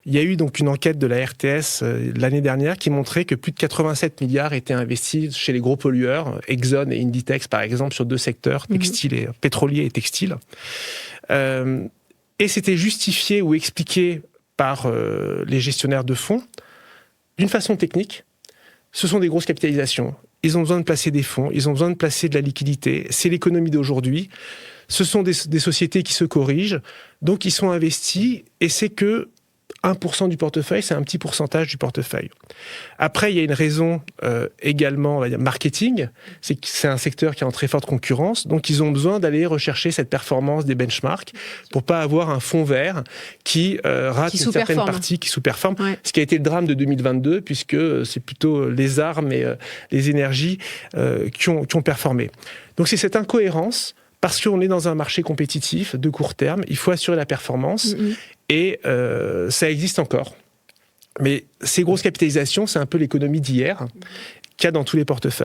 Il y a eu donc une enquête de la RTS l'année dernière qui montrait que plus de 87 milliards étaient investis chez les gros pollueurs, Exxon et Inditex par exemple, sur 2 secteurs, textile et pétrolier et textile. Et c'était justifié ou expliqué par les gestionnaires de fonds d'une façon technique. Ce sont des grosses capitalisations. Ils ont besoin de placer des fonds, ils ont besoin de placer de la liquidité. C'est l'économie d'aujourd'hui. Ce sont des sociétés qui se corrigent, donc ils sont investis, et c'est que 1% du portefeuille, c'est un petit pourcentage du portefeuille. Après, il y a une raison également, on va dire, marketing, c'est que c'est un secteur qui est en très forte concurrence, donc ils ont besoin d'aller rechercher cette performance des benchmarks pour pas avoir un fonds vert qui rate une certaine partie, qui sous-performe, ce qui a été le drame de 2022, puisque c'est plutôt les armes et les énergies qui ont performé. Donc c'est cette incohérence, parce qu'on est dans un marché compétitif de court terme, il faut assurer la performance, et ça existe encore. Mais ces grosses capitalisations, c'est un peu l'économie d'hier qu'il y a dans tous les portefeuilles.